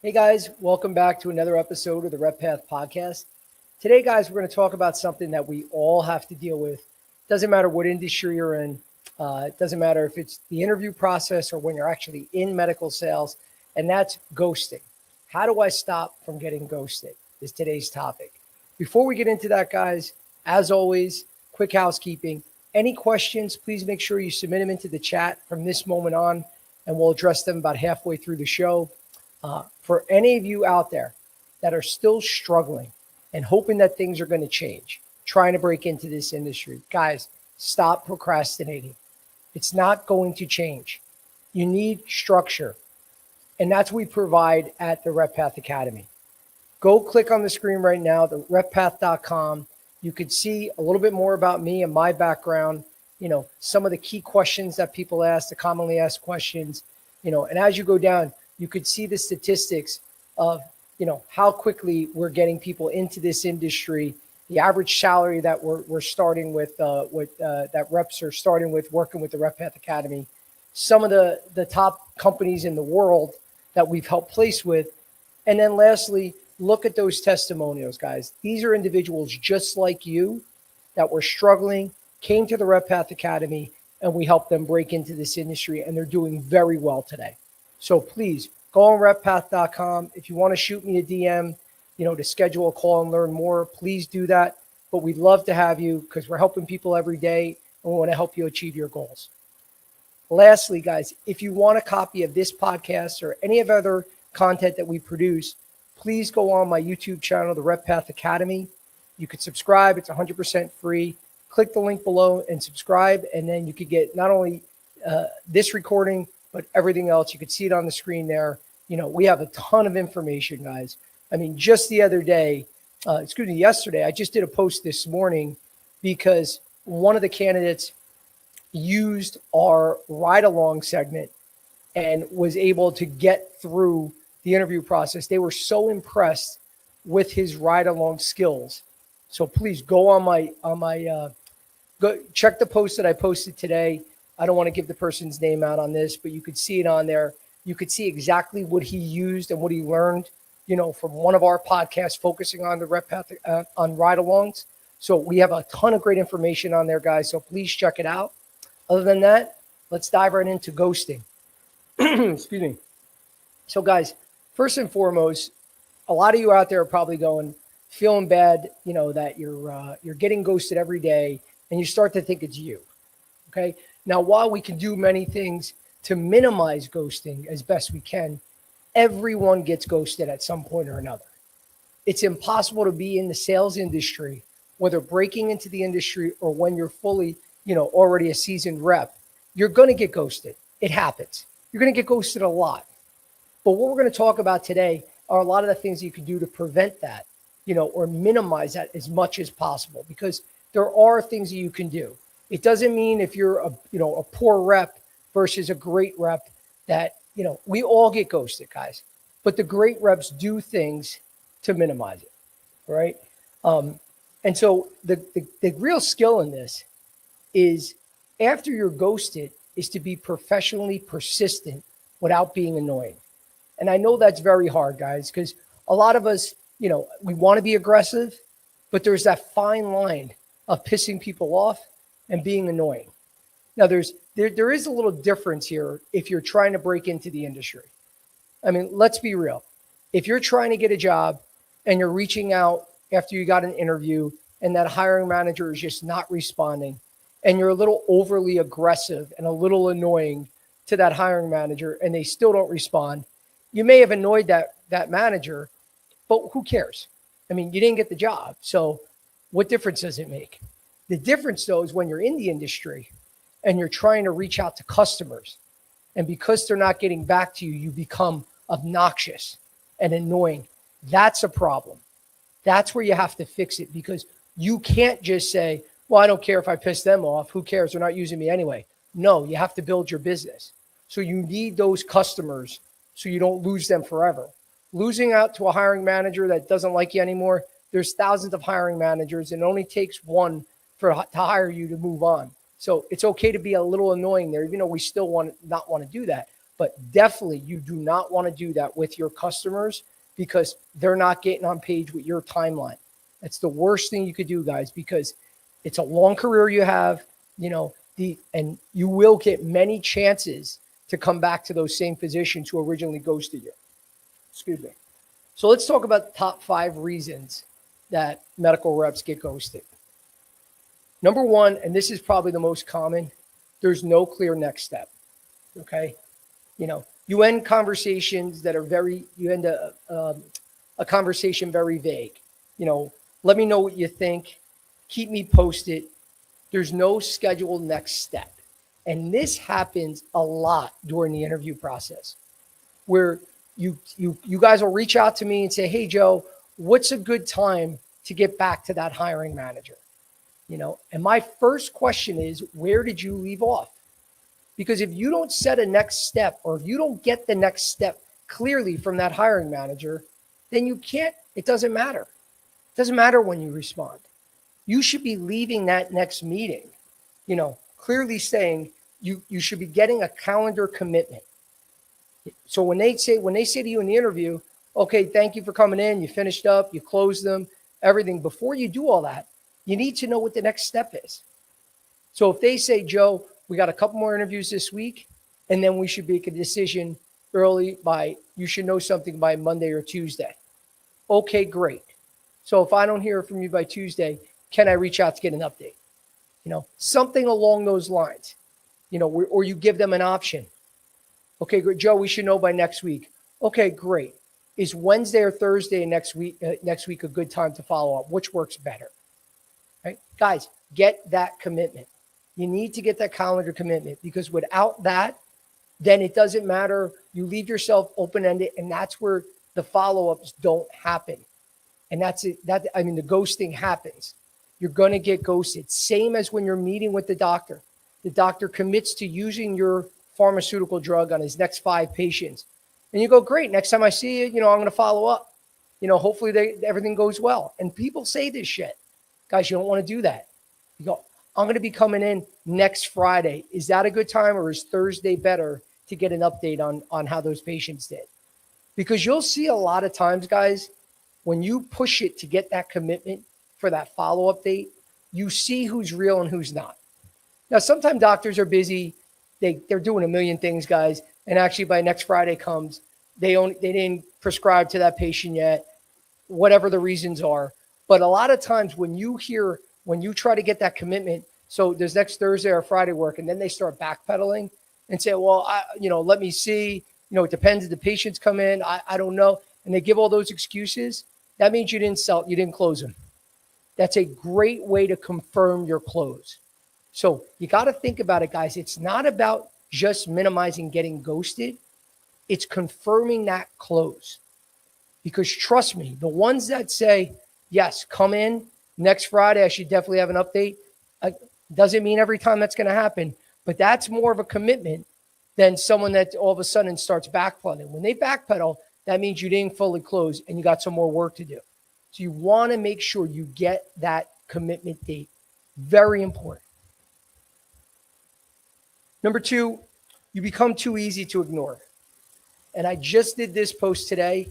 Hey guys, welcome back to another episode of the Rep Path Podcast. Today, guys, we're going to talk about something that we all have to deal with. Doesn't matter what industry you're in. It doesn't matter if it's the interview process or when you're actually in medical sales, and that's ghosting. How do I stop from getting ghosted is today's topic. Before we get into that, guys, as always, quick housekeeping. Any questions, please make sure you submit them into the chat from this moment on, and we'll address them about halfway through the show. For any of you out there that are still struggling and hoping that things are going to change, trying to break into this industry, guys, stop procrastinating. It's not going to change. You need structure. And that's what we provide at the Rep Path Academy. Go click on the screen right now, the reppath.com. You could see a little bit more about me and my background, some of the key questions that people ask, the commonly asked questions, and as you go down, you could see the statistics of, how quickly we're getting people into this industry, the average salary that we're starting with, that reps are starting with working with the Rep Path Academy, some of the top companies in the world that we've helped place with. And then lastly, look at those testimonials, guys. These are individuals just like you that were struggling, came to the Rep Path Academy, and we helped them break into this industry, and they're doing very well today. So please go on reppath.com. If you want to shoot me a DM, to schedule a call and learn more, please do that. But we'd love to have you because we're helping people every day and we want to help you achieve your goals. Lastly, guys, if you want a copy of this podcast or any of other content that we produce, please go on my YouTube channel, the Rep Path Academy. You could subscribe. It's 100% free. Click the link below and subscribe. And then you could get not only this recording, but everything else. You could see it on the screen there. We have a ton of information, guys. I mean, just the other day, yesterday, I just did a post this morning because one of the candidates used our ride-along segment and was able to get through the interview process. They were so impressed with his ride-along skills. So please go go check the post that I posted today. I don't want to give the person's name out on this, but you could see it on there. You could see exactly what he used and what he learned, from one of our podcasts focusing on the Rep Path on ride-alongs. So we have a ton of great information on there, guys. So please check it out. Other than that, let's dive right into ghosting. Excuse me. So, guys, first and foremost, a lot of you out there are probably feeling bad, that you're getting ghosted every day, and you start to think it's you. Okay. Now, while we can do many things to minimize ghosting as best we can, everyone gets ghosted at some point or another. It's impossible to be in the sales industry, whether breaking into the industry or when you're fully, already a seasoned rep. You're going to get ghosted. It happens. You're going to get ghosted a lot. But what we're going to talk about today are a lot of the things you can do to prevent that, or minimize that as much as possible, because there are things that you can do. It doesn't mean if you're a poor rep versus a great rep that, we all get ghosted, guys. But the great reps do things to minimize it, right? And so the real skill in this is after you're ghosted is to be professionally persistent without being annoying. And I know that's very hard, guys, because a lot of us, we want to be aggressive, but there's that fine line of pissing people off and being annoying. Now, there is a little difference here if you're trying to break into the industry. I mean, let's be real. If you're trying to get a job and you're reaching out after you got an interview and that hiring manager is just not responding, and you're a little overly aggressive and a little annoying to that hiring manager and they still don't respond, you may have annoyed that manager, but who cares? I mean, you didn't get the job. So what difference does it make? The difference, though, is when you're in the industry and you're trying to reach out to customers, and because they're not getting back to you, you become obnoxious and annoying. That's a problem. That's where you have to fix it, because you can't just say, well, I don't care if I piss them off. Who cares? They're not using me anyway. No, you have to build your business. So you need those customers so you don't lose them forever. Losing out to a hiring manager that doesn't like you anymore, there's thousands of hiring managers, and it only takes one to hire you to move on. So it's okay to be a little annoying there, even though we still not want to do that. But definitely, you do not want to do that with your customers because they're not getting on page with your timeline. That's the worst thing you could do, guys, because it's a long career you have, and you will get many chances to come back to those same physicians who originally ghosted you. Excuse me. So let's talk about the top 5 reasons that medical reps get ghosted. Number one, and this is probably the most common, there's no clear next step. Okay. You end conversations that are you end a conversation very vague. Let me know what you think. Keep me posted. There's no scheduled next step. And this happens a lot during the interview process where you guys will reach out to me and say, hey, Joe, what's a good time to get back to that hiring manager? And my first question is, where did you leave off? Because if you don't set a next step, or if you don't get the next step clearly from that hiring manager, then it doesn't matter. It doesn't matter when you respond. You should be leaving that next meeting, clearly saying you should be getting a calendar commitment. So when they say to you in the interview, okay, thank you for coming in, you finished up, you closed them, everything, before you do all that, you need to know what the next step is. So if they say, Joe, we got a couple more interviews this week, and then we should make a decision you should know something by Monday or Tuesday. Okay, great. So if I don't hear from you by Tuesday, can I reach out to get an update? Something along those lines, or you give them an option. Okay, great. Joe, we should know by next week. Okay, great. Is Wednesday or Thursday next week a good time to follow up? Which works better? Right? Guys, get that commitment. You need to get that calendar commitment, because without that, then it doesn't matter. You leave yourself open-ended, and that's where the follow-ups don't happen. And that's it. The ghosting happens. You're going to get ghosted. Same as when you're meeting with the doctor. The doctor commits to using your pharmaceutical drug on his next 5 patients. And you go, great, next time I see you, I'm going to follow up. Hopefully everything goes well. And people say this shit. Guys, you don't want to do that. You go, I'm going to be coming in next Friday. Is that a good time, or is Thursday better to get an update on how those patients did? Because you'll see a lot of times, guys, when you push it to get that commitment for that follow-up date, you see who's real and who's not. Now, sometimes doctors are busy. They're doing a million things, guys. And actually by next Friday comes, they didn't prescribe to that patient yet, whatever the reasons are. But a lot of times when you try to get that commitment, so does next Thursday or Friday work? And then they start backpedaling and say, well, let me see. It depends if the patients come in. I don't know. And they give all those excuses. That means you didn't close them. That's a great way to confirm your close. So you got to think about it, guys. It's not about just minimizing getting ghosted. It's confirming that close. Because trust me, the ones that say, yes, come in next Friday, I should definitely have an update. Doesn't mean every time that's going to happen, but that's more of a commitment than someone that all of a sudden starts backpedaling. When they backpedal, that means you didn't fully close and you got some more work to do. So you want to make sure you get that commitment date. Very important. Number 2, you become too easy to ignore. And I just did this post today.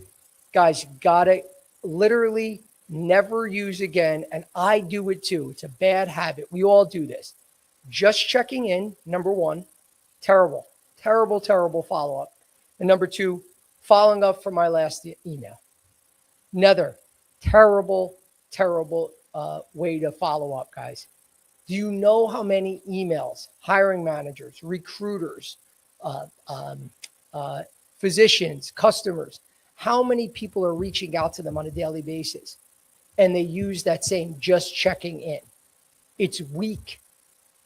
Guys, you got to literally never use again. And I do it too. It's a bad habit. We all do this. Just checking in, number 1, terrible follow-up. And number 2, following up from my last email. Another terrible way to follow up, guys. Do you know how many emails hiring managers, recruiters, physicians, customers, how many people are reaching out to them on a daily basis? And they use that same just checking in. It's weak.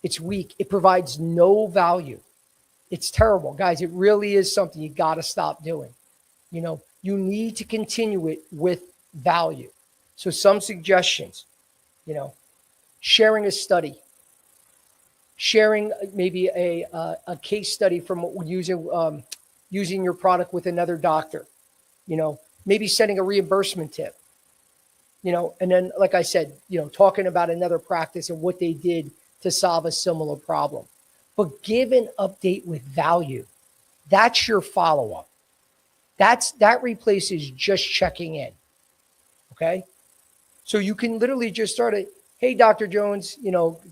It provides no value. It's terrible. Guys, it really is something you got to stop doing. You need to continue it with value. So some suggestions, sharing a study, sharing maybe a case study from using your product with another doctor, maybe sending a reimbursement tip, and then, like I said, talking about another practice and what they did to solve a similar problem. But give an update with value. That's your follow-up. That replaces just checking in. Okay. So you can literally just start it. Hey, Dr. Jones,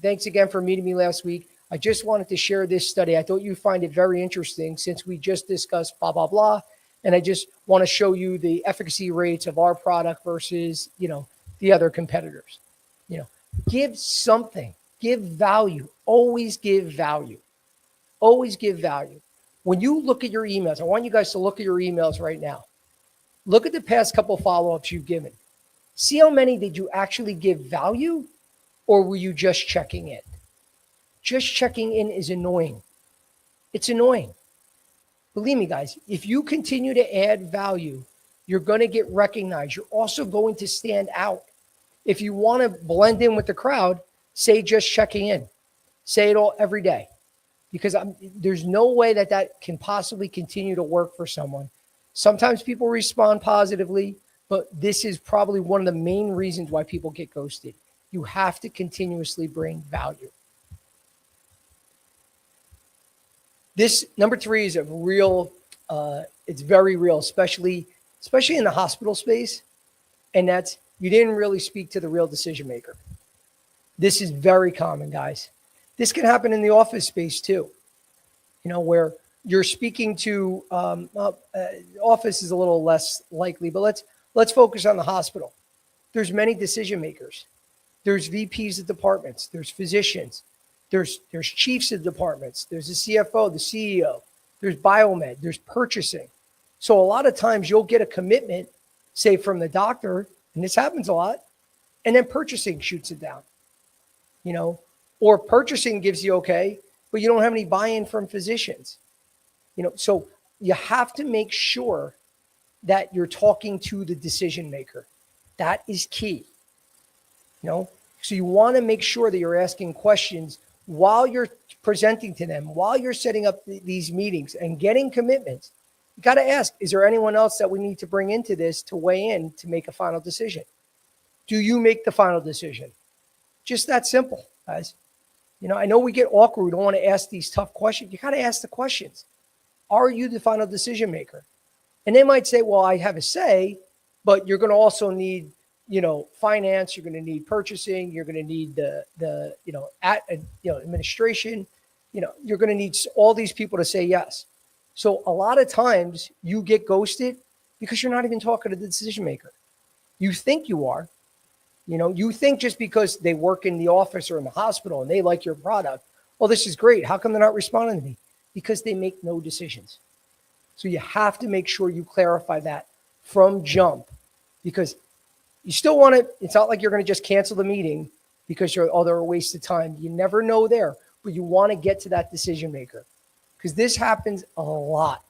thanks again for meeting me last week. I just wanted to share this study. I thought you'd find it very interesting since we just discussed blah, blah, blah. And I just want to show you the efficacy rates of our product versus, the other competitors. Give something, give value, always give value, always give value. When you look at your emails, I want you guys to look at your emails right now. Look at the past couple follow-ups you've given. See how many did you actually give value, or were you just checking in? Just checking in is annoying. It's annoying. Believe me, guys, if you continue to add value, you're going to get recognized. You're also going to stand out. If you want to blend in with the crowd, say just checking in. Say it all every day, because there's no way that can possibly continue to work for someone. Sometimes people respond positively, but this is probably one of the main reasons why people get ghosted. You have to continuously bring value. This number 3 is a real, it's very real, especially in the hospital space. And that's, you didn't really speak to the real decision maker. This is very common, guys. This can happen in the office space too, where you're speaking to, office is a little less likely, but let's focus on the hospital. There's many decision makers. There's VPs of departments. There's physicians. There's chiefs of departments. There's the CFO, the CEO. There's biomed. There's purchasing. So a lot of times you'll get a commitment, say from the doctor, and this happens a lot, and then purchasing shoots it down, or purchasing gives you okay, but you don't have any buy-in from physicians, so you have to make sure that you're talking to the decision maker. That is key, so you want to make sure that you're asking questions while you're presenting to them, while you're setting up these meetings and getting commitments. You got to ask, is there anyone else that we need to bring into this to weigh in to make a final decision? Do you make the final decision? Just that simple, guys. I know we get awkward. We don't want to ask these tough questions. You got to ask the questions. Are you the final decision maker? And they might say, well, I have a say, but you're going to also need, finance. You're going to need purchasing. You're going to need the administration. You're going to need all these people to say yes. So a lot of times you get ghosted because you're not even talking to the decision maker. You think you are. You think just because they work in the office or in the hospital and they like your product, well, this is great. How come they're not responding to me? Because they make no decisions. So you have to make sure you clarify that from jump, because you still want to, it's not like you're going to just cancel the meeting because they're a waste of time. You never know there, but you want to get to that decision maker, because this happens a lot.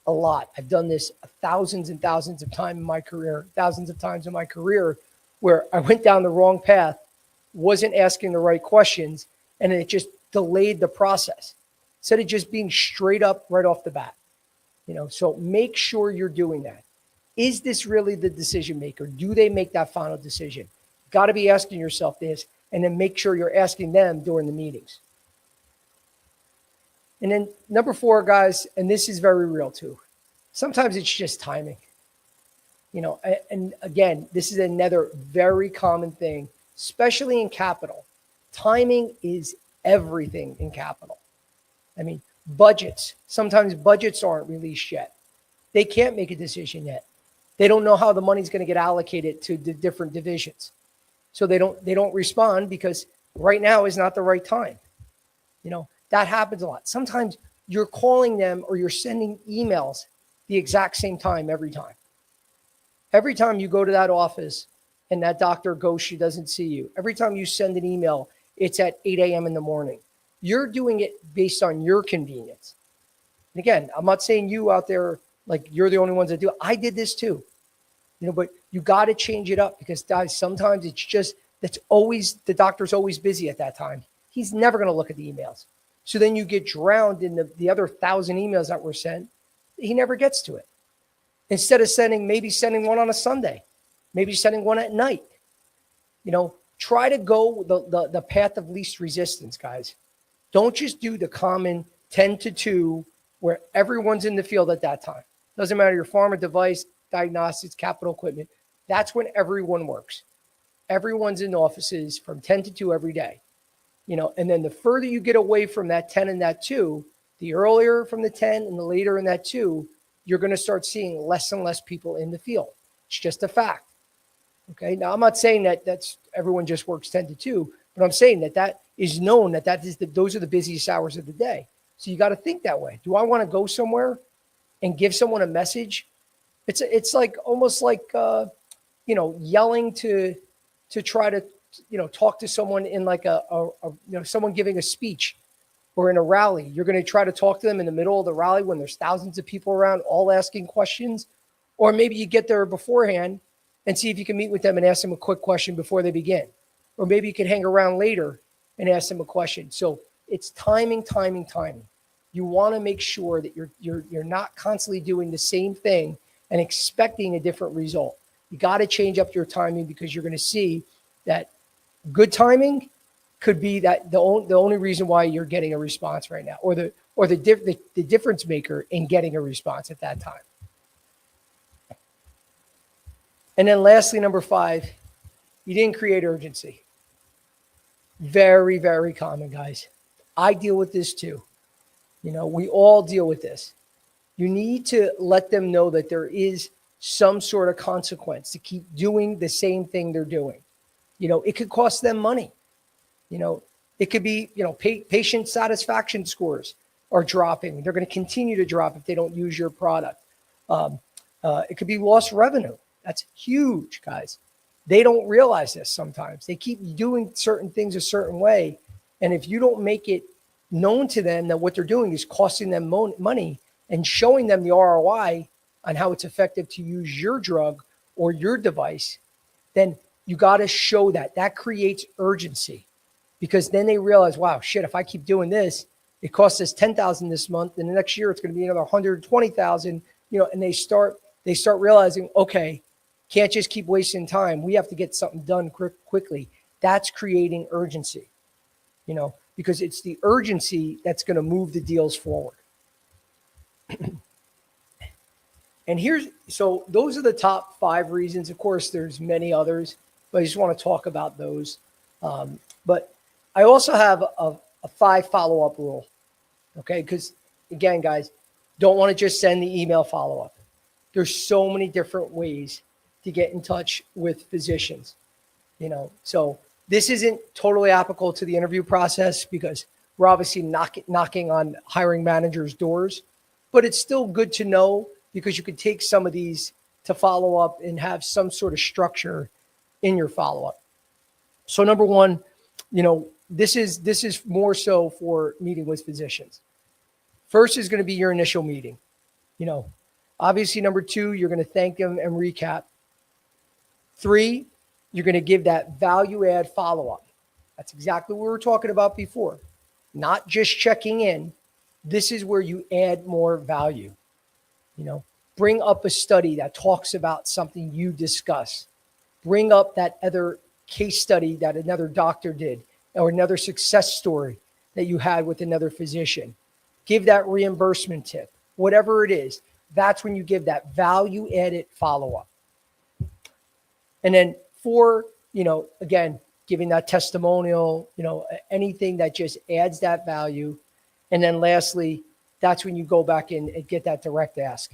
I've done this thousands and thousands of times in my career, where I went down the wrong path, wasn't asking the right questions, and it just delayed the process instead of just being straight up right off the bat. So make sure you're doing that. Is this really the decision maker? Do they make that final decision? Got to be asking yourself this, and then make sure you're asking them during the meetings. And then number 4, guys, and this is very real too. Sometimes it's just timing. And again, this is another very common thing, especially in capital. Timing is everything in capital. I mean, budgets. Sometimes budgets aren't released yet. They can't make a decision yet. They don't know how the money's going to get allocated to the different divisions. So they don't respond because right now is not the right time. That happens a lot. Sometimes you're calling them or you're sending emails the exact same time every time. Every time you go to that office and that doctor goes, she doesn't see you. Every time you send an email, it's at 8 a.m. in the morning. You're doing it based on your convenience. And again, I'm not saying you out there, like you're the only ones that do it. I did this too. But you got to change it up, because guys, sometimes it's just, the doctor's always busy at that time. He's never going to look at the emails. So then you get drowned in the other 1,000 emails that were sent. He never gets to it. Instead of sending one on a Sunday, maybe sending one at night. Try to go the path of least resistance, guys. Don't just do the common 10 to 2, where everyone's in the field at that time. Doesn't matter your pharma device, diagnostics, capital equipment. That's when everyone works. Everyone's in offices from 10 to 2 every day. And then the further you get away from that 10 and that 2, the earlier from the 10 and the later in that 2, you're going to start seeing less and less people in the field. It's just a fact. Okay. Now, I'm not saying that that's everyone just works 10 to 2, but I'm saying that is known that is those are the busiest hours of the day. So you got to think that way. Do I want to go somewhere and give someone a message? It's like almost like yelling to try to talk to someone in like someone giving a speech or in a rally. You're going to try to talk to them in the middle of the rally when there's thousands of people around all asking questions, or maybe you get there beforehand and see if you can meet with them and ask them a quick question before they begin, or maybe you could hang around later and ask them a question. So it's timing. You want to make sure that you're not constantly doing the same thing and expecting a different result. You got to change up your timing, because you're going to see that good timing could be that the only reason why you're getting a response right now, or the difference maker in getting a response at that time. And then lastly, number 5, you didn't create urgency. Very, very common, guys. I deal with this too. We all deal with this. You need to let them know that there is some sort of consequence to keep doing the same thing they're doing. It could cost them money. It could be, patient satisfaction scores are dropping. They're going to continue to drop if they don't use your product. It could be lost revenue. That's huge, guys. They don't realize this sometimes. They keep doing certain things a certain way. And if you don't make it known to them that what they're doing is costing them money and showing them the ROI on how it's effective to use your drug or your device, then you got to show that. That creates urgency, because then they realize, wow, shit, if I keep doing this, it costs us $10,000 this month, and the next year it's going to be another $120,000, and they start realizing, okay, can't just keep wasting time. We have to get something done quickly. That's creating urgency, because it's the urgency that's going to move the deals forward. And so those are the top 5 reasons. Of course, there's many others, but I just want to talk about those. But I also have a 5 follow-up rule. Okay. Because again, guys, don't want to just send the email follow-up. There's so many different ways to get in touch with physicians, so this isn't totally applicable to the interview process, because we're obviously knocking on hiring managers' doors, but it's still good to know, because you could take some of these to follow up and have some sort of structure in your follow-up. So number 1, this is more so for meeting with physicians. First is going to be your initial meeting. Obviously number 2, you're going to thank them and recap. 3, you're going to give that value add follow-up. That's exactly what we were talking about before. Not just checking in. This is where you add more value. Bring up a study that talks about something you discuss. Bring up that other case study that another doctor did, or another success story that you had with another physician. Give that reimbursement tip, whatever it is. That's when you give that value added follow-up. And then 4, again, giving that testimonial, anything that just adds that value. And then lastly, that's when you go back in and get that direct ask,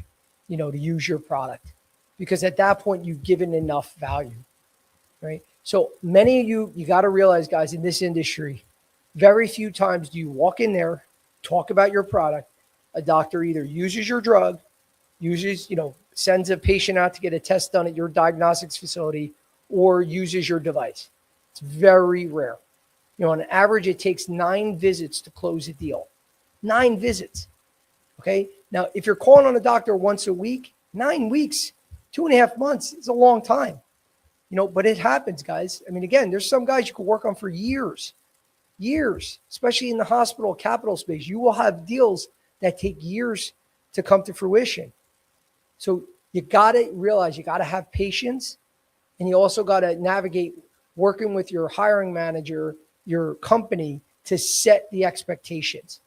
to use your product, because at that point you've given enough value, right? So many of you got to realize, guys, in this industry, very few times do you walk in there, talk about your product. A doctor either uses your drug, sends a patient out to get a test done at your diagnostics facility, or uses your device. It's very rare. On average, it takes 9 visits to close a deal. 9 visits. Okay. Now, if you're calling on a doctor once a week, 9 weeks, 2.5 months is a long time, but it happens, guys. I mean, again, there's some guys you could work on for years, especially in the hospital capital space. You will have deals that take years to come to fruition. So you got to realize you got to have patience, and you also got to navigate working with your hiring manager, your company, to set the expectations.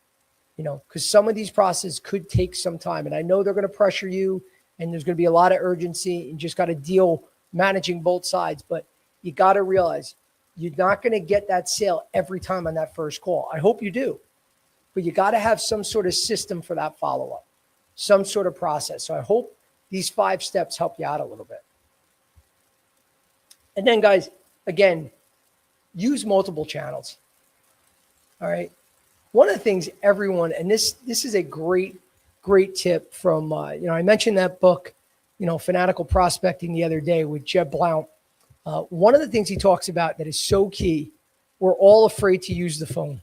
because some of these processes could take some time. And I know they're going to pressure you and there's going to be a lot of urgency and just got to deal managing both sides. But you got to realize you're not going to get that sale every time on that first call. I hope you do. But you got to have some sort of system for that follow-up, some sort of process. So I hope these 5 steps help you out a little bit. And then, guys, again, use multiple channels. All right. One of the things everyone, and this is a great tip from, I mentioned that book, Fanatical Prospecting the other day with Jeb Blount. One of the things he talks about that is so key, we're all afraid to use the phone.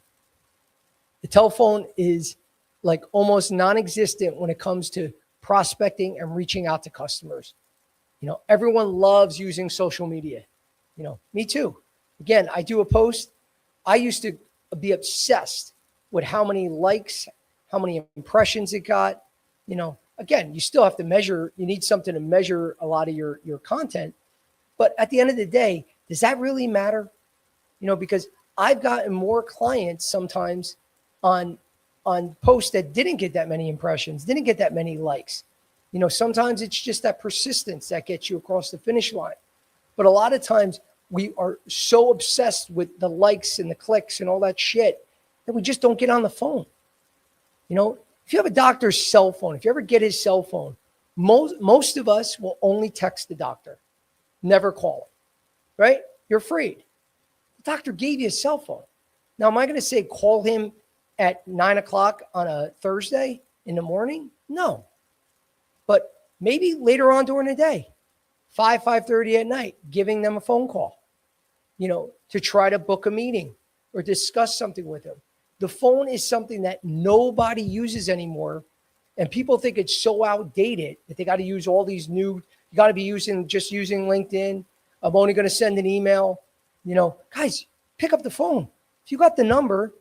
The telephone is like almost non-existent when it comes to prospecting and reaching out to customers. Everyone loves using social media. Me too. Again, I do a post. I used to be obsessed with how many likes, how many impressions it got. Again, you still have to measure. You need something to measure a lot of your content. But at the end of the day, does that really matter? Because I've gotten more clients sometimes on posts that didn't get that many impressions, didn't get that many likes. Sometimes it's just that persistence that gets you across the finish line. But a lot of times we are so obsessed with the likes and the clicks and all that shit that we just don't get on the phone. If you have a doctor's cell phone, if you ever get his cell phone, most of us will only text the doctor, never call him, right? You're afraid. The doctor gave you a cell phone. Now, am I going to say call him at 9 o'clock on a Thursday in the morning? No. But maybe later on during the day, 5:30 at night, giving them a phone call, to try to book a meeting or discuss something with them. The phone is something that nobody uses anymore. And people think it's so outdated that they got to use all these new, you got to be using LinkedIn. I'm only going to send an email. Guys, pick up the phone. If you got the number,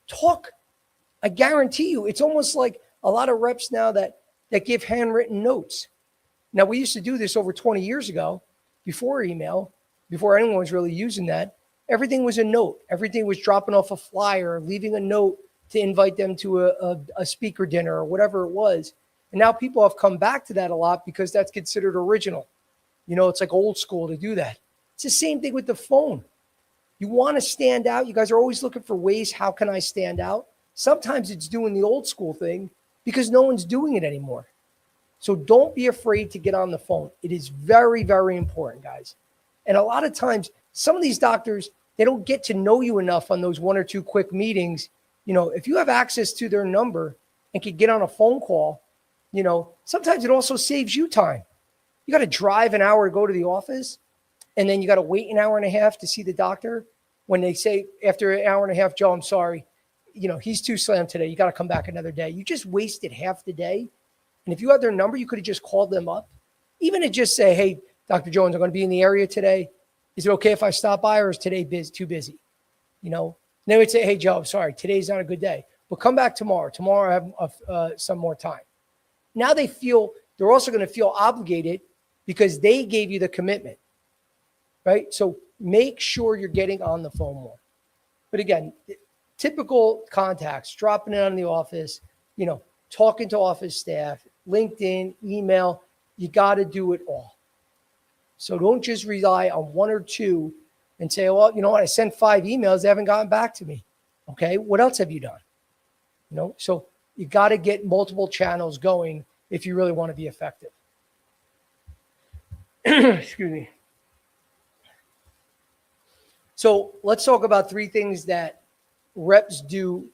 talk. I guarantee you, it's almost like a lot of reps now that give handwritten notes. Now, we used to do this over 20 years ago, before email, before anyone was really using that. Everything was a note. Everything was dropping off a flyer, leaving a note to invite them to a speaker dinner or whatever it was. And now people have come back to that a lot because that's considered original. It's like old school to do that. It's the same thing with the phone. You want to stand out. You guys are always looking for ways, how can I stand out? Sometimes it's doing the old school thing because no one's doing it anymore. So don't be afraid to get on the phone. It is very, very important, guys. And a lot of times, some of these doctors, they don't get to know you enough on those 1 or 2 quick meetings. If you have access to their number and can get on a phone call, sometimes it also saves you time. You got to drive an hour to go to the office, and then you got to wait an hour and a half to see the doctor. When they say after an hour and a half, Joe, I'm sorry, he's too slammed today. You got to come back another day. You just wasted half the day. And if you had their number, you could have just called them up, even to just say, hey, Dr. Jones, I'm going to be in the area today. Is it okay if I stop by, or is today too busy? And they would say, hey, Joe, I'm sorry, today's not a good day, but come back tomorrow. Tomorrow I have some more time. Now they're also going to feel obligated because they gave you the commitment, right? So make sure you're getting on the phone more. But again, typical contacts, dropping in on the office, talking to office staff, LinkedIn, email, you got to do it all. So don't just rely on 1 or 2 and say, well, you know what? I sent 5 emails. They haven't gotten back to me. Okay. What else have you done? So you got to get multiple channels going if you really want to be effective. Excuse me. So let's talk about 3 things that reps do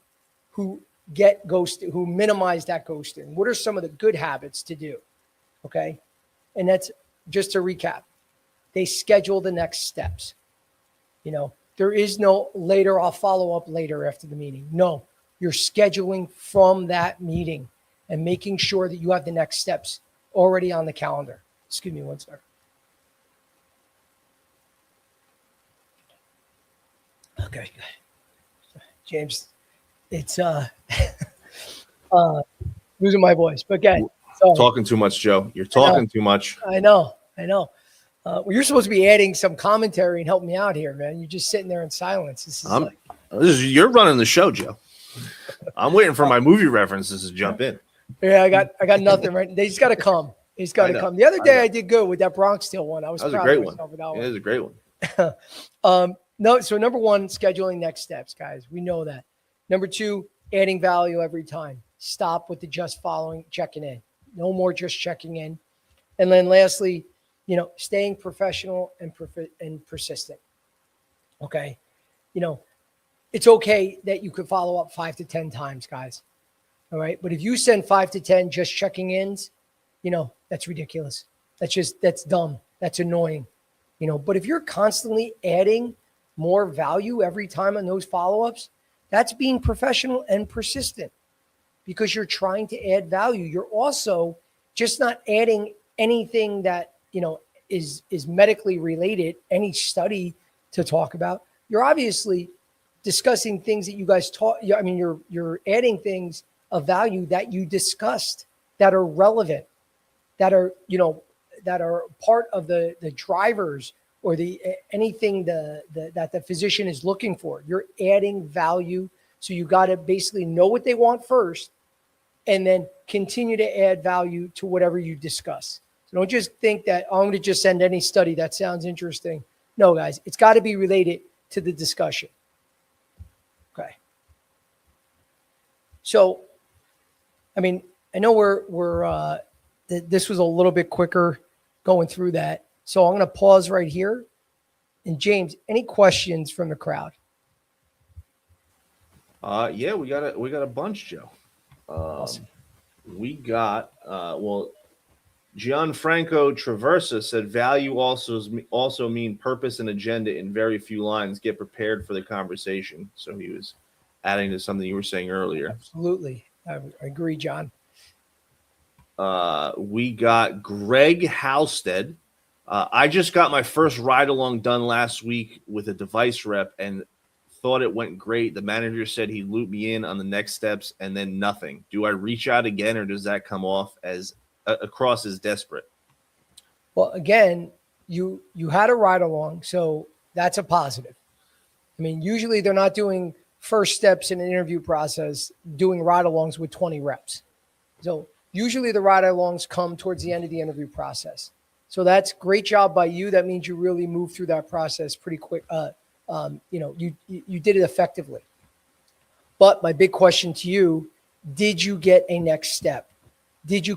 who get ghosted, who minimize that ghosting. What are some of the good habits to do? Okay. And that's just to recap. They schedule the next steps. There is no later, I'll follow up later after the meeting. No, you're scheduling from that meeting and making sure that you have the next steps already on the calendar. Excuse me one second. Okay. James, it's losing my voice, but again, talking too much, Joe. You're talking too much. I know. Well, you're supposed to be adding some commentary and helping me out here, man. You're just sitting there in silence. You're running the show, Joe. I'm waiting for my movie references to jump in. Yeah, I got nothing right. They just got to come. He's got to come. The other day I did good with that Bronx Tale one. I was That was a proud great of one. myself with that Yeah, one. it was a great one. No, so number one, scheduling next steps, guys. We know that. Number two, adding value every time. Stop with the just following, checking in. No more just checking in. And then lastly, staying professional and persistent. Okay. It's okay that you could follow up 5 to 10 times, guys. All right. But if you send 5 to 10 just checking ins, that's ridiculous. That's dumb. That's annoying. But if you're constantly adding more value every time on those follow-ups, that's being professional and persistent because you're trying to add value. You're also just not adding anything that, is medically related, any study to talk about. You're obviously discussing things that you guys taught. I mean, you're adding things of value that you discussed that are relevant, that are part of the drivers or the anything that the physician is looking for. You're adding value, so you got to basically know what they want first, and then continue to add value to whatever you discuss. So don't just think that I'm going to just send any study that sounds interesting. No, guys, it's got to be related to the discussion. Okay. So, I mean, I know this was a little bit quicker going through that. So I'm going to pause right here. And James, any questions from the crowd? Yeah, we got a bunch, Joe. Awesome. We got Gianfranco Traversa said value also mean purpose and agenda in very few lines. Get prepared for the conversation. So he was adding to something you were saying earlier. Absolutely. I agree, John. We got Greg Halstead. I just got my first ride along done last week with a device rep and thought it went great. The manager said he'd loop me in on the next steps and then nothing. Do I reach out again or does that come off as across as desperate? Well, again, you had a ride along, so that's a positive. I mean, usually they're not doing first steps in an interview process, doing ride alongs with 20 reps. So usually the ride alongs come towards the end of the interview process. So that's great job by you. That means you really moved through that process pretty quick. You did it effectively. But my big question to you, did you get a next step? Did you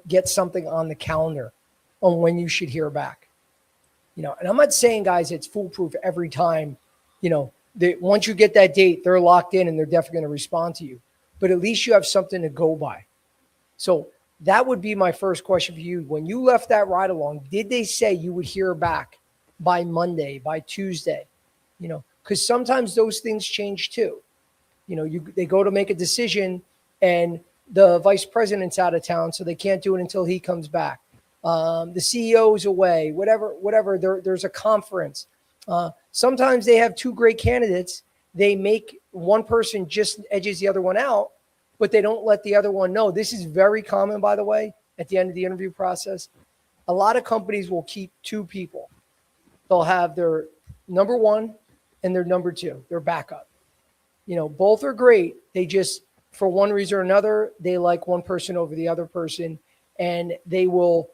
get something on the calendar on when you should hear back? And I'm not saying, guys, it's foolproof every time. Once you get that date, they're locked in and they're definitely going to respond to you. But at least you have something to go by. So that would be my first question for you. When you left that ride along, did they say you would hear back by Monday, by Tuesday? Because sometimes those things change too. They go to make a decision and the vice president's out of town, so they can't do it until he comes back. The CEO's away, whatever. There's a conference. Sometimes they have two great candidates. They make one person just edges the other one out, but they don't let the other one know. This is very common, by the way, at the end of the interview process. A lot of companies will keep two people. They'll have their number one and their number two, their backup. Both are great. They just, for one reason or another, they like one person over the other person, and they will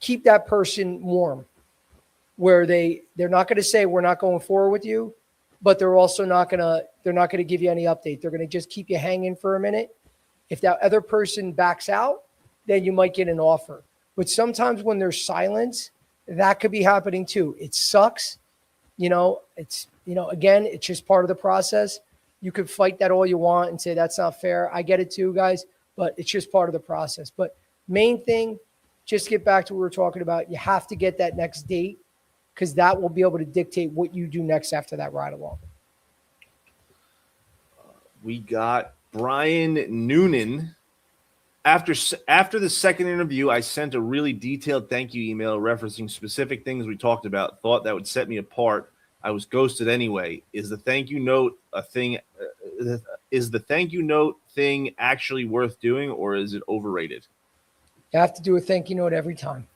keep that person warm, where they're not going to say we're not going forward with you, but they're also not going to give you any update. They're going to just keep you hanging for a minute. If that other person backs out, then you might get an offer. But sometimes when there's silence, that could be happening too. It sucks. Again, it's just part of the process. You could fight that all you want and say that's not fair. I get it too, guys, but it's just part of the process. But main thing, just get back to what we were talking about. You have to get that next date because that will be able to dictate what you do next after that ride along. We got Brian Noonan. After the second interview, I sent a really detailed thank you email referencing specific things we talked about. Thought that would set me apart. I was ghosted anyway. Is the thank you note a thing? Is the thank you note thing actually worth doing, or is it overrated? You have to do a thank you note every time,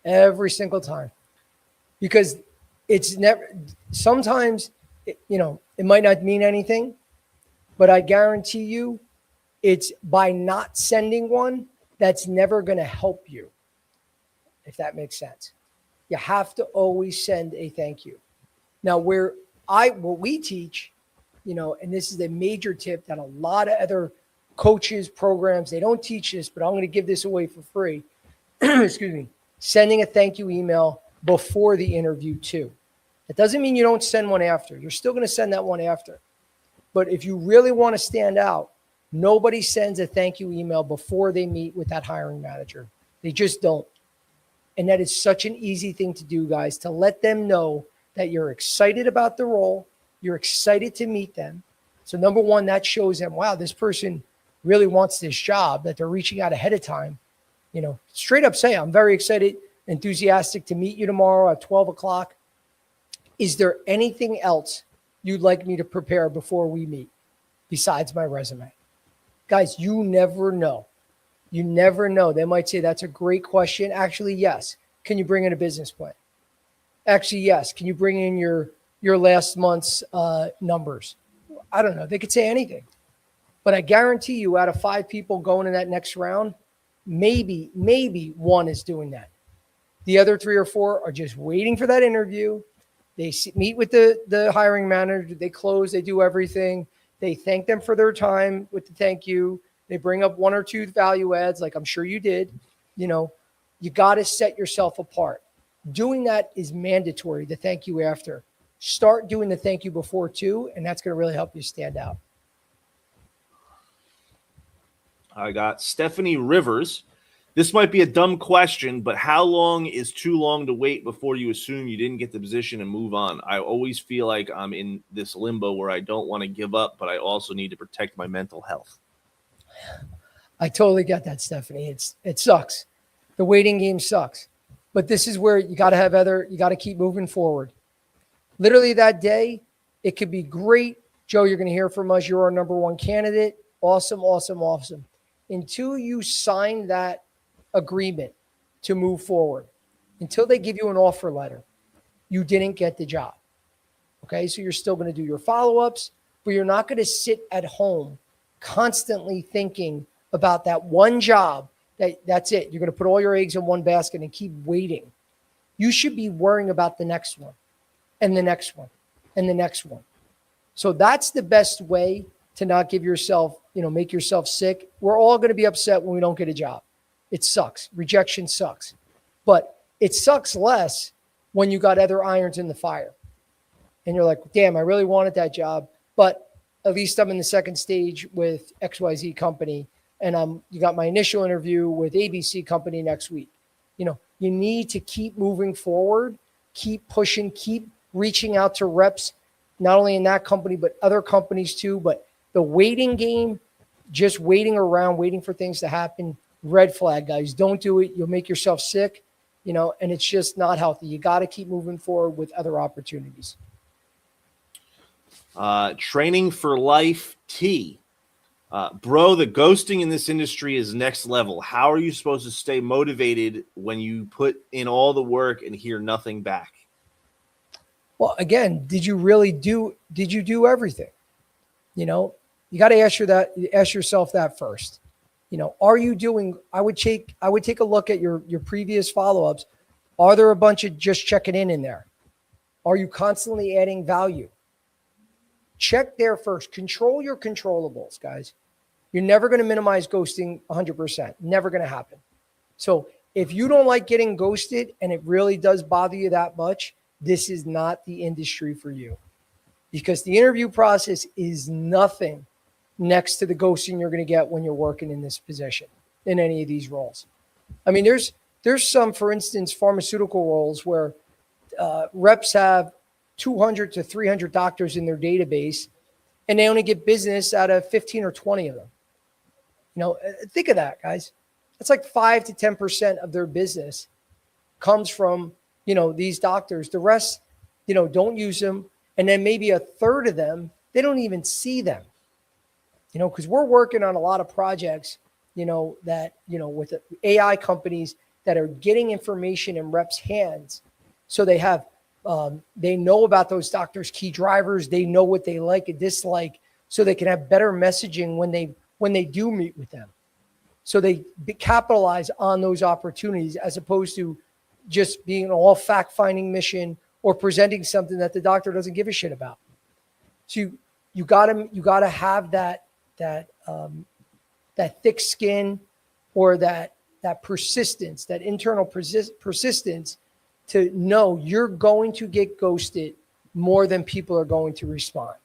every single time, because it's never. Sometimes, it might not mean anything, But I guarantee you, it's by not sending one that's never going to help you, if that makes sense. You have to always send a thank you. Now, what we teach, and this is a major tip that a lot of other coaches, programs, they don't teach this, but I'm going to give this away for free. Excuse me. Sending a thank you email before the interview too. It doesn't mean you don't send one after. You're still going to send that one after. But if you really want to stand out, nobody sends a thank you email before they meet with that hiring manager. They just don't. And that is such an easy thing to do, guys, to let them know that you're excited about the role. You're excited to meet them. So number one, that shows them, wow, this person really wants this job, that they're reaching out ahead of time. Straight up say, I'm very excited, enthusiastic to meet you tomorrow at 12 o'clock. Is there anything else you'd like me to prepare before we meet besides my resume? Guys, you never know. You never know. They might say, that's a great question. Actually, yes. Can you bring in a business plan? Actually, yes. Can you bring in your last month's numbers? I don't know. They could say anything. But I guarantee you, out of 5 people going in that next round, maybe one is doing that. The other 3 or 4 are just waiting for that interview. They meet with the hiring manager. They close. They do everything. They thank them for their time with the thank you. They bring up 1 or 2 value adds, like I'm sure you did. You got to set yourself apart. Doing that is mandatory, the thank you after. Start doing the thank you before too, and that's going to really help you stand out. I got Stephanie Rivers. This might be a dumb question, but how long is too long to wait before you assume you didn't get the position and move on? I always feel like I'm in this limbo where I don't want to give up, but I also need to protect my mental health. I totally get that, Stephanie. It sucks. The waiting game sucks. But this is where you got to you got to keep moving forward. Literally that day, it could be great. Joe, you're going to hear from us. You're our number 1 candidate. Awesome, awesome, awesome. Until you sign that agreement to move forward, until they give you an offer letter, you didn't get the job. Okay, so you're still going to do your follow-ups, but you're not going to sit at home constantly thinking about that one job. That's it. You're going to put all your eggs in one basket and keep waiting. You should be worrying about the next one and the next one and the next one. So that's the best way to not give yourself, make yourself sick. We're all going to be upset when we don't get a job. It sucks. Rejection sucks. But it sucks less when you got other irons in the fire. And you're like, damn, I really wanted that job, but at least I'm in the second stage with XYZ company, and you got my initial interview with ABC company next week. You need to keep moving forward, keep pushing, keep reaching out to reps, not only in that company, but other companies too. But the waiting game, just waiting around, waiting for things to happen, red flag, guys. Don't do it. You'll make yourself sick, and it's just not healthy. You got to keep moving forward with other opportunities. Training for Life T. Bro, the ghosting in this industry is next level. How are you supposed to stay motivated when you put in all the work and hear nothing back? Well, again, did you do everything? You got to ask yourself that first. Are you doing, I would take a look at your previous follow-ups. Are there a bunch of just checking in there? Are you constantly adding value? Check there first. Control your controllables, guys. You're never going to minimize ghosting 100%. Never going to happen. So if you don't like getting ghosted and it really does bother you that much, this is not the industry for you, because the interview process is nothing next to the ghosting you're going to get when you're working in this position in any of these roles. I mean, there's some, for instance, pharmaceutical roles where reps have 200 to 300 doctors in their database, and they only get business out of 15 or 20 of them. Think of that, guys. That's like 5 to 10% of their business comes from, these doctors. The rest, don't use them. And then maybe a third of them, they don't even see them, because we're working on a lot of projects, that, with the AI companies that are getting information in reps' hands. So they have, they know about those doctors' key drivers. They know what they like and dislike. so they can have better messaging when they do meet with them. So they capitalize on those opportunities as opposed to just being an all fact-finding mission or presenting something that the doctor doesn't give a shit about. So you gotta have that thick skin, or that persistence, that internal persistence, to know you're going to get ghosted more than people are going to respond.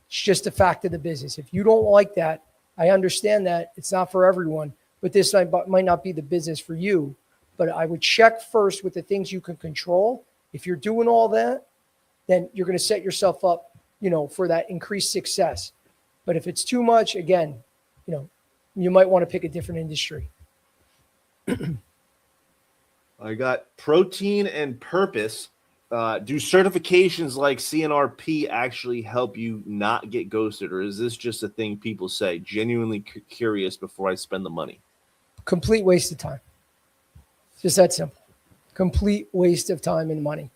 It's just a fact of the business. If you don't like that, I understand that it's not for everyone, but this might not be the business for you. But I would check first with the things you can control. If you're doing all that, then you're going to set yourself up, for that increased success. But if it's too much, again, you might want to pick a different industry. I got Protein and Purpose. Do certifications like CNRP actually help you not get ghosted, or is this just a thing people say? Genuinely curious before I spend the money. Complete waste of time. Just that simple. Complete waste of time and money.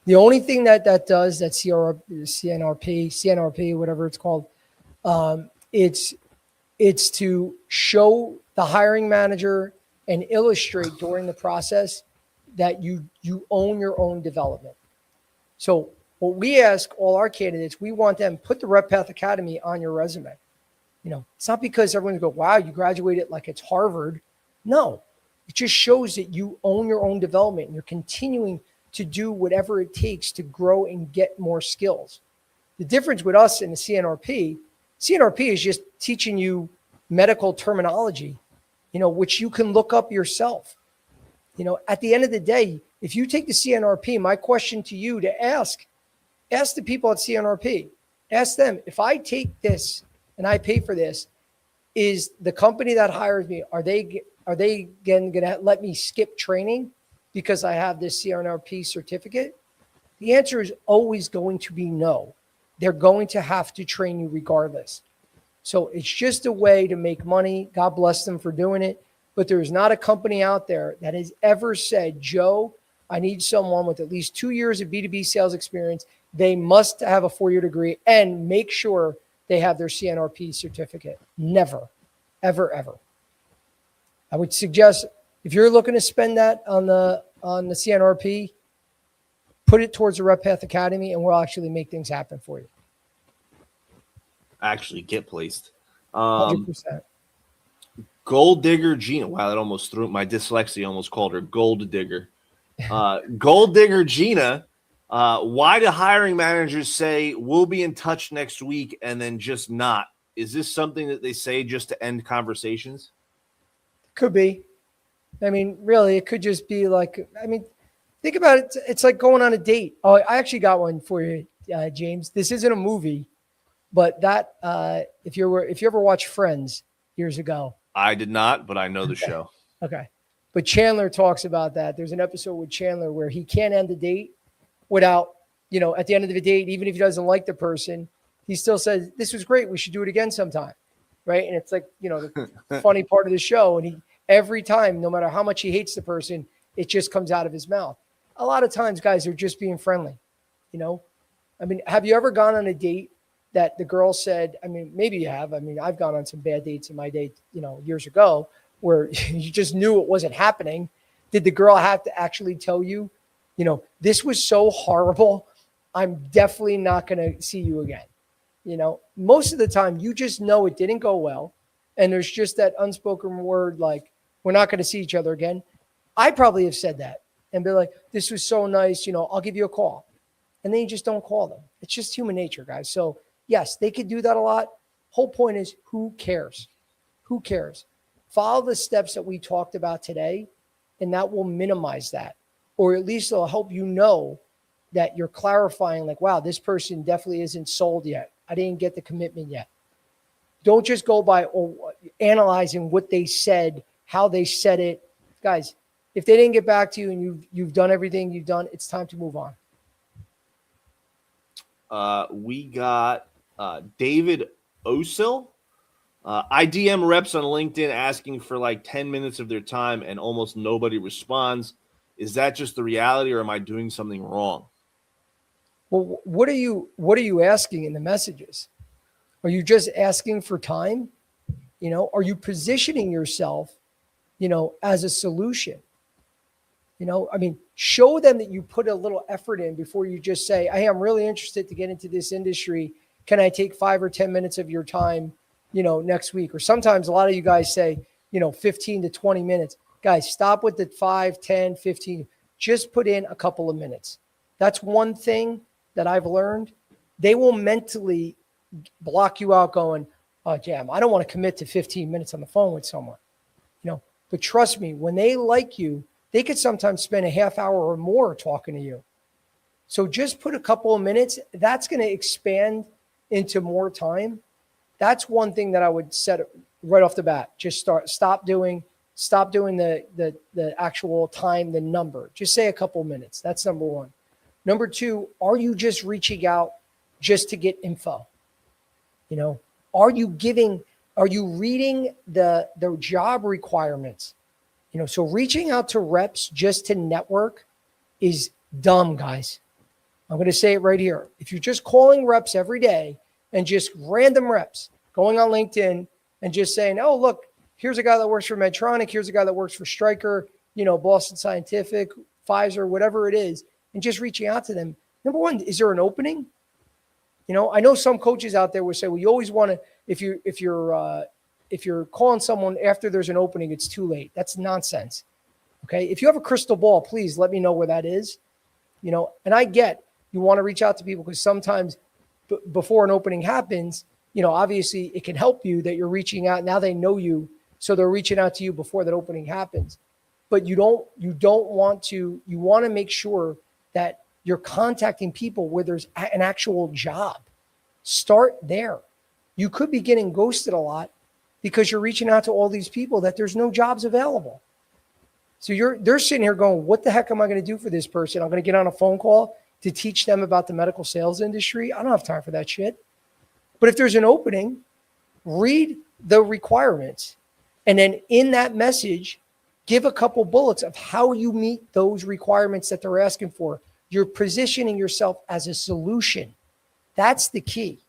The only thing that does, that CNRP, whatever it's called, it's to show the hiring manager and illustrate during the process that you own your own development. So what we ask all our candidates, we want them put the Rep Path Academy on your resume. It's not because everyone's go, wow, you graduated like it's Harvard. No, it just shows that you own your own development and you're continuing to do whatever it takes to grow and get more skills. The difference with us and the CNRP is just teaching you medical terminology, which you can look up yourself. At the end of the day, if you take the CNRP, my question to you to ask the people at CNRP, ask them, if I take this and I pay for this, is the company that hires me, are they again going to let me skip training because I have this CNRP certificate? The answer is always going to be no. They're going to have to train you regardless. So it's just a way to make money. God bless them for doing it. But there's not a company out there that has ever said, Joe, I need someone with at least 2 years of B2B sales experience. They must have a 4-year degree and make sure they have their CNRP certificate. Never, ever, ever. I would suggest, if you're looking to spend that on the CNRP, put it towards the Rep Path Academy, and we'll actually make things happen for you. Actually get placed. 100%. Gold Digger Gina. Wow, that almost threw my dyslexia. Almost called her Gold Digger. Gold Digger Gina. Why do hiring managers say we'll be in touch next week and then just not? Is this something that they say just to end conversations? Could be. I mean, really, it could just be like, think about it. It's like going on a date. Oh, I actually got one for you, James. This isn't a movie, but that if you ever watched Friends years ago. I did not, but I know the show. Okay. But Chandler talks about that. There's an episode with Chandler where he can't end the date without, at the end of the date, even if he doesn't like the person, he still says, this was great. We should do it again sometime. Right. And it's like, the funny part of the show. And every time, no matter how much he hates the person, it just comes out of his mouth. A lot of times, guys are just being friendly. Have you ever gone on a date that the girl said, maybe you have. I've gone on some bad dates in my date, years ago, where you just knew it wasn't happening. Did the girl have to actually tell you, this was so horrible, I'm definitely not going to see you again? Most of the time you just know it didn't go well. And there's just that unspoken word, like, we're not going to see each other again. I probably have said that and be like, this was so nice. I'll give you a call. And then you just don't call them. It's just human nature, guys. So yes, they could do that a lot. Whole point is, who cares? Who cares? Follow the steps that we talked about today, and that will minimize that. Or at least it'll help that you're clarifying, like, wow, this person definitely isn't sold yet. I didn't get the commitment yet. Don't just go by analyzing what they said, how they said it. Guys, if they didn't get back to you and you've done everything you've done, it's time to move on. We got David Osil. I DM reps on LinkedIn asking for like 10 minutes of their time and almost nobody responds. Is that just the reality, or am I doing something wrong? Well, what are you asking in the messages? Are you just asking for time? Are you positioning yourself, as a solution? Show them that you put a little effort in before you just say, hey, I'm really interested to get into this industry. Can I take 5 or 10 minutes of your time, next week? Or sometimes a lot of you guys say, 15 to 20 minutes. Guys, stop with the 5, 10, 15. Just put in a couple of minutes. That's one thing that I've learned. They will mentally block you out going, oh, damn, I don't want to commit to 15 minutes on the phone with someone. But trust me, when they like you, they could sometimes spend a half hour or more talking to you. So just put a couple of minutes. That's going to expand into more time. That's one thing that I would set right off the bat. Just stop doing the actual time, the number. Just say a couple of minutes. That's number one. Number two, are you just reaching out just to get info? Are you reading the job requirements? So reaching out to reps just to network is dumb, guys. I'm going to say it right here. If you're just calling reps every day and just random reps going on LinkedIn and just saying, oh, look, here's a guy that works for Medtronic. Here's a guy that works for Stryker, Boston Scientific, Pfizer, whatever it is, and just reaching out to them. Number one, is there an opening? I know some coaches out there will say, well, you always want to, if you're calling someone after there's an opening, it's too late. That's nonsense. Okay. If you have a crystal ball, please let me know where that is, and I get you want to reach out to people because sometimes before an opening happens, obviously it can help you that you're reaching out. Now they know you. So they're reaching out to you before that opening happens, but you want to make sure that you're contacting people where there's an actual job. Start there. You could be getting ghosted a lot because you're reaching out to all these people that there's no jobs available. So they're sitting here going, what the heck am I going to do for this person? I'm going to get on a phone call to teach them about the medical sales industry. I don't have time for that shit. But if there's an opening, read the requirements. And then in that message, give a couple bullets of how you meet those requirements that they're asking for. You're positioning yourself as a solution. That's the key.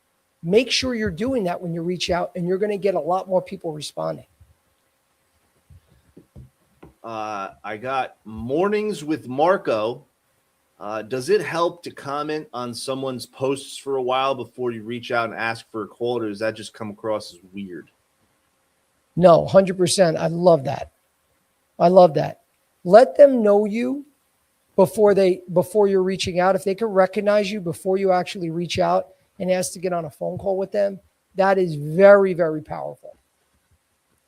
Make sure you're doing that when you reach out, and you're going to get a lot more people responding. I got Mornings with Marco. Does it help to comment on someone's posts for a while before you reach out and ask for a call, or does that just come across as weird? No, 100%. I love that. Let them know you before you're reaching out. If they can recognize you before you actually reach out and ask to get on a phone call with them, that is very, very powerful.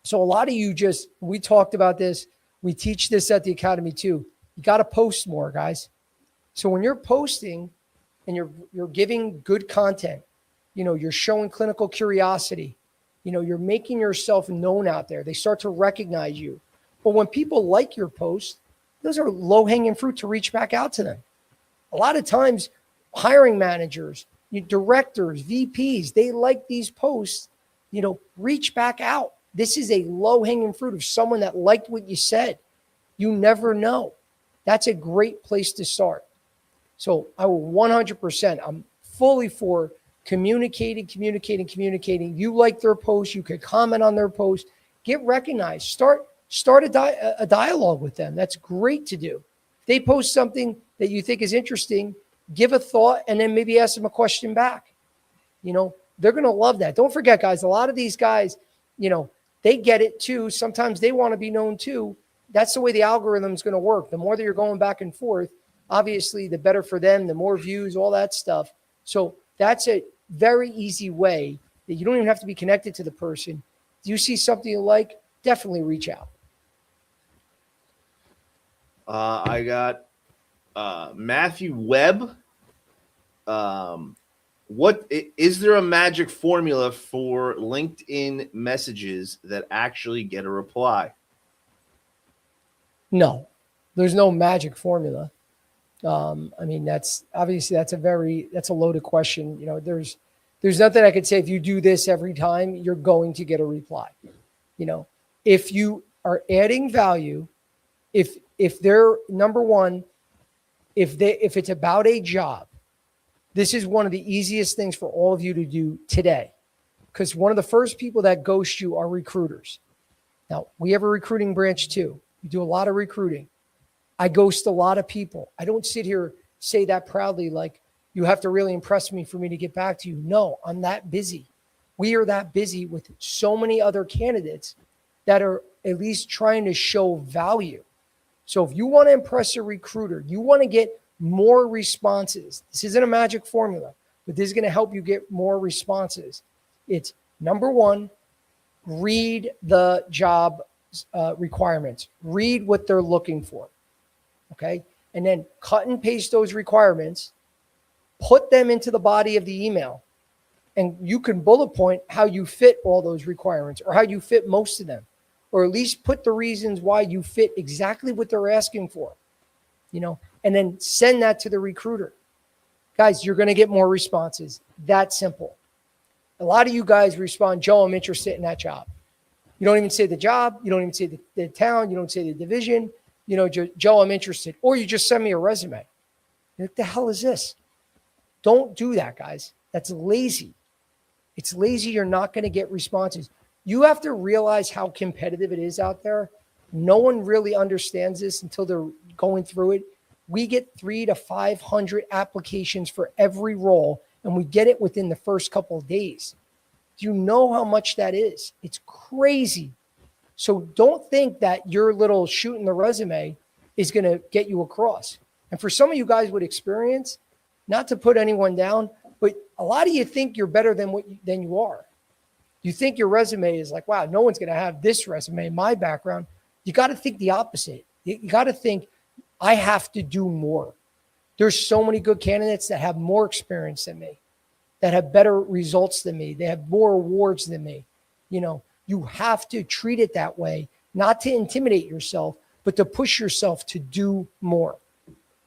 So a lot of you we talked about this. We teach this at the academy too. You got to post more, guys. So when you're posting and you're giving good content, you're showing clinical curiosity, you're making yourself known out there. They start to recognize you. But when people like your post, those are low-hanging fruit to reach back out to them. A lot of times, hiring managers, directors, VPs, they like these posts, reach back out. This is a low-hanging fruit of someone that liked what you said. You never know. That's a great place to start. So I will 100%, I'm fully for communicating. You like their post, you could comment on their post, get recognized, start a dialogue with them. That's great to do. If they post something that you think is interesting, give a thought and then maybe ask them a question back. They're going to love that. Don't forget, guys, a lot of these guys, they get it too. Sometimes they want to be known too. That's the way the algorithm is going to work. The more that you're going back and forth, obviously, the better for them, the more views, all that stuff. So that's a very easy way that you don't even have to be connected to the person. Do you see something you like? Definitely reach out. I got Matthew Webb. What is there a magic formula for LinkedIn messages that actually get a reply? No, there's no magic formula. That's obviously that's a loaded question. There's nothing I could say. If you do this every time, you're going to get a reply. If you are adding value, if they're number one, if it's about a job, this is one of the easiest things for all of you to do today. because one of the first people that ghost you are recruiters. Now, we have a recruiting branch too. We do a lot of recruiting. I ghost a lot of people. I don't sit here say that proudly like you have to really impress me for me to get back to you. No, I'm that busy. We are that busy with so many other candidates that are at least trying to show value. So if you want to impress a recruiter, you want to get more responses. This isn't a magic formula, but this is going to help you get more responses. It's number one, read the job requirements. Read what they're looking for. Okay. And then cut and paste those requirements, put them into the body of the email, and you can bullet point how you fit all those requirements or how you fit most of them, or at least put the reasons why you fit exactly what they're asking for, and then send that to the recruiter. Guys, you're going to get more responses. That simple. A lot of you guys respond, Joe, I'm interested in that job. You don't even say the job. You don't even say the town. You don't say the division. Joe, I'm interested. Or you just send me a resume. What the hell is this? Don't do that, guys. That's lazy. It's lazy. You're not going to get responses. You have to realize how competitive it is out there. No one really understands this until they're going through it. We get 300 to 500 applications for every role, and we get it within the first couple of days. Do you know how much that is? It's crazy. So don't think that your little shooting the resume is going to get you across. And for some of you guys with experience, not to put anyone down, but a lot of you think you're better than you are. You think your resume is like, wow, no one's going to have this resume, my background. You got to think the opposite. You got to think, I have to do more. There's so many good candidates that have more experience than me, that have better results than me. They have more awards than me. You have to treat it that way, not to intimidate yourself, but to push yourself to do more.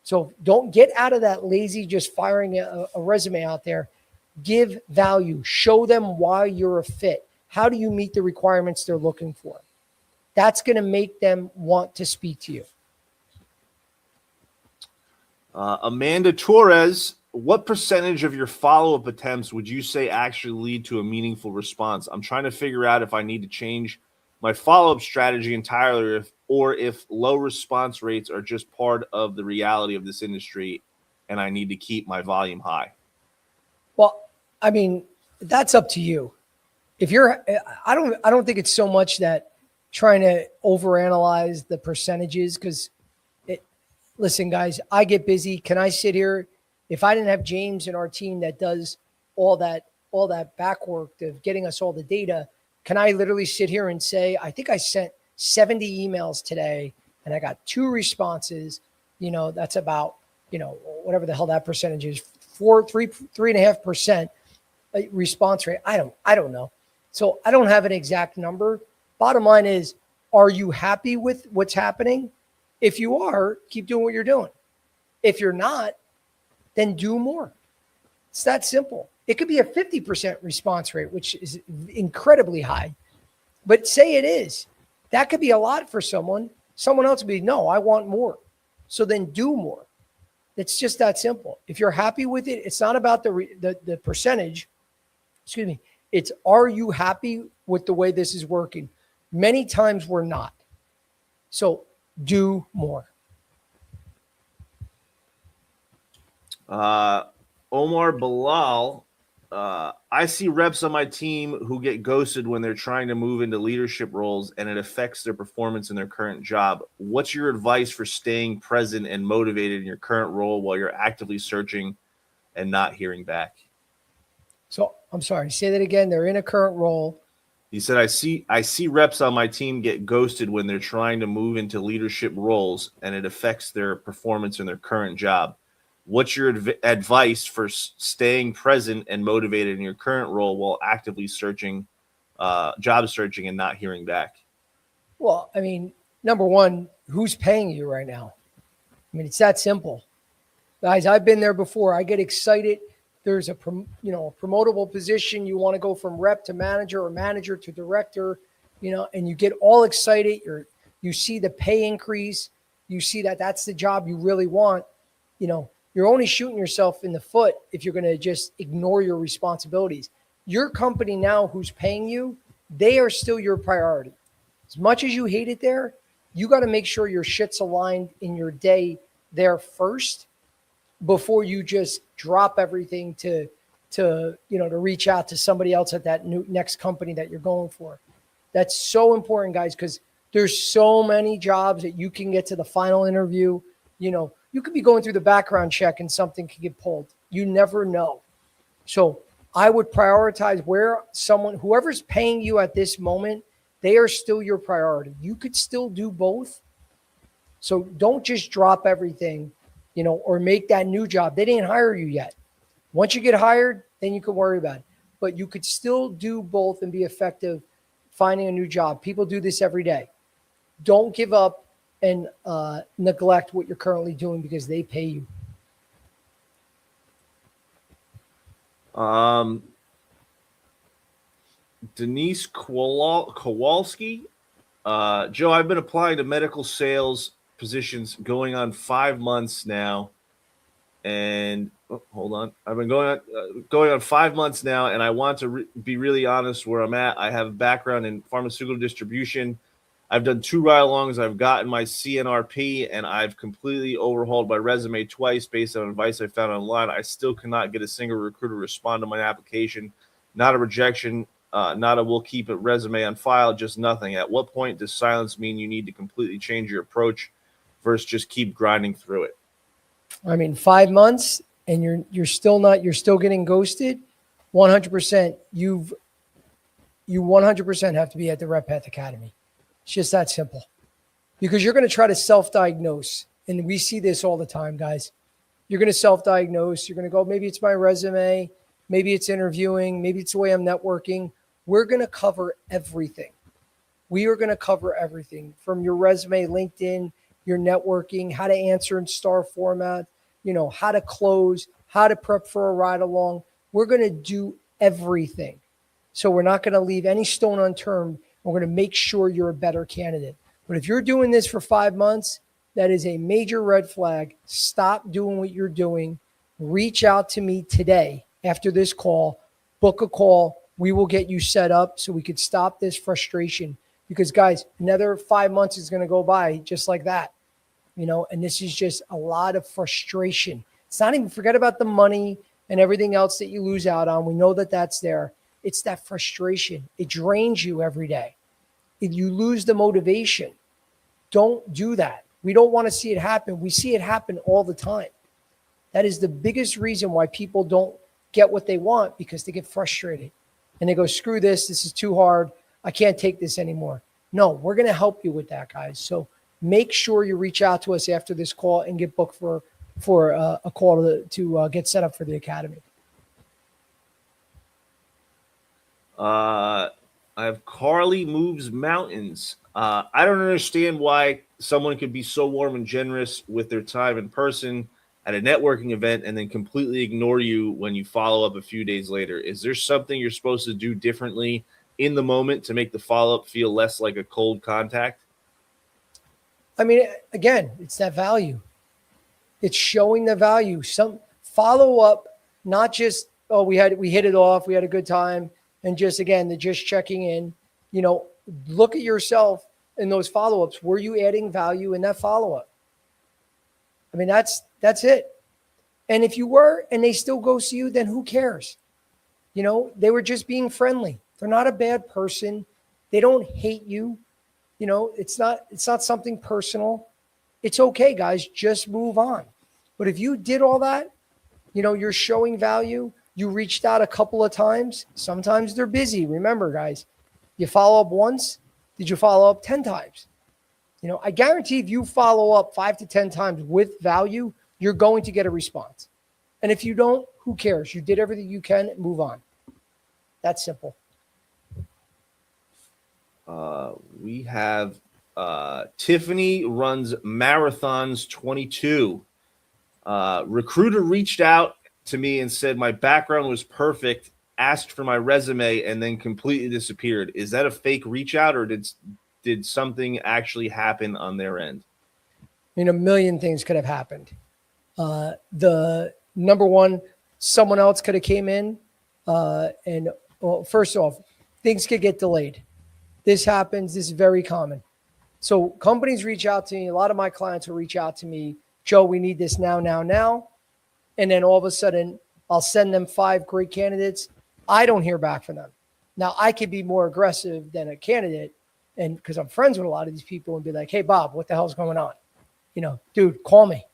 So don't get out of that lazy, just firing a resume out there. Give value. Show them why you're a fit. How do you meet the requirements they're looking for? That's going to make them want to speak to you. Amanda Torres, what percentage of your follow-up attempts would you say actually lead to a meaningful response? I'm trying to figure out if I need to change my follow-up strategy entirely or if low response rates are just part of the reality of this industry and I need to keep my volume high. Well, I mean, that's up to you. I don't think it's so much that trying to overanalyze the percentages, because listen, guys, I get busy. Can I sit here? If I didn't have James and our team that does all that back work of getting us all the data, can I literally sit here and say, I think I sent 70 emails today and I got 2 responses? That's about, whatever the hell that percentage is, 3.5% response rate. I don't know. So I don't have an exact number. Bottom line is, are you happy with what's happening? If you are, keep doing what you're doing. If you're not, then do more. It's that simple. It could be a 50% response rate, which is incredibly high. But say it is. That could be a lot for someone. Someone else would be, no, I want more. So then do more. It's just that simple. If you're happy with it, it's not about the percentage. Excuse me. It's, are you happy with the way this is working? Many times we're not. So do more. Omar Bilal, I see reps on my team who get ghosted when they're trying to move into leadership roles and it affects their performance in their current job. What's your advice for staying present and motivated in your current role while you're actively searching and not hearing back? So I'm sorry, say that again. They're in a current role. He said, I see reps on my team get ghosted when they're trying to move into leadership roles and it affects their performance in their current job. What's your advice for staying present and motivated in your current role while actively job searching and not hearing back? Well, I mean, number one, who's paying you right now? I mean, it's that simple. Guys, I've been there before. I get excited. There's a promotable position. You want to go from rep to manager or manager to director, and you get all excited. You see the pay increase. You see that that's the job you really want. You're only shooting yourself in the foot if you're going to just ignore your responsibilities. your company now who's paying you, they are still your priority. As much as you hate it there, you got to make sure your shit's aligned in your day there first before you just drop everything to reach out to somebody else at that next company that you're going for. That's so important, guys, because there's so many jobs that you can get to the final interview. You could be going through the background check and something could get pulled. You never know. So I would prioritize whoever's paying you at this moment, they are still your priority. You could still do both. So don't just drop everything, or make that new job. They didn't hire you yet. Once you get hired, then you can worry about it. But you could still do both and be effective finding a new job. People do this every day. Don't give up and neglect what you're currently doing because they pay you. Denise Kowalski. Joe, I've been applying to medical sales positions going on 5 months now. And hold on, I've been going on 5 months now, and I want to be really honest where I'm at. I have a background in pharmaceutical distribution. I've done 2 ride-alongs. I've gotten my CNRP, and I've completely overhauled my resume twice based on advice I found online. I still cannot get a single recruiter to respond to my application. Not a rejection, not a we'll keep a resume on file, just nothing. At what point does silence mean you need to completely change your approach versus just keep grinding through it? 5 months and you're still getting ghosted. 100%. You 100% have to be at the Rep Path Academy. It's just that simple, because you're going to try to self-diagnose. And we see this all the time, guys. You're going to self-diagnose. You're going to go, maybe it's my resume. Maybe it's interviewing. Maybe it's the way I'm networking. We're going to cover everything. We are going to cover everything from your resume, LinkedIn, your networking, how to answer in star format, how to close, how to prep for a ride along. We're going to do everything. So we're not going to leave any stone unturned. We're going to make sure you're a better candidate. But if you're doing this for 5 months, that is a major red flag. Stop doing what you're doing. Reach out to me today after this call. Book a call. We will get you set up so we could stop this frustration. Because, guys, another 5 months is going to go by just like that. And this is just a lot of frustration. It's not even, forget about the money and everything else that you lose out on. We know that that's there. It's that frustration. It drains you every day. If you lose the motivation, don't do that. We don't want to see it happen. We see it happen all the time. That is the biggest reason why people don't get what they want, because they get frustrated and they go, screw this. This is too hard. I can't take this anymore. No, we're going to help you with that, guys. So make sure you reach out to us after this call and get booked for a call to get set up for the academy. I have Carly Moves Mountains. I don't understand why someone could be so warm and generous with their time in person at a networking event and then completely ignore you when you follow up a few days later. Is there something you're supposed to do differently in the moment to make the follow-up feel less like a cold contact? Again, it's that value. It's showing the value. Some follow-up, not just, oh, we hit it off, we had a good time, and just checking in. Look at yourself in those follow-ups. Were you adding value in that follow-up? That's it. And if you were and they still ghost you, then who cares? They were just being friendly. They're not a bad person. They don't hate you. It's not something personal. It's okay, guys. Just move on. But if you did all that, you're showing value. You reached out a couple of times. Sometimes they're busy. Remember, guys, you follow up once. Did you follow up 10 times? I guarantee if you follow up 5 to 10 times with value, you're going to get a response. And if you don't, who cares? You did everything you can. Move on. That's simple. We have Tiffany runs marathons 22. Recruiter reached out to me and said my background was perfect, asked for my resume, and then completely disappeared. Is that a fake reach out, or did something actually happen on their end? A million things could have happened. The number one, someone else could have came in and Well, first off, things could get delayed. This happens. This is very common. So companies reach out to me. A lot of my clients will reach out to me. Joe, we need this now, now, now. And then all of a sudden, I'll send them 5 great candidates. I don't hear back from them. Now, I could be more aggressive than a candidate, and because I'm friends with a lot of these people, and be like, hey, Bob, what the hell's going on? Dude, call me.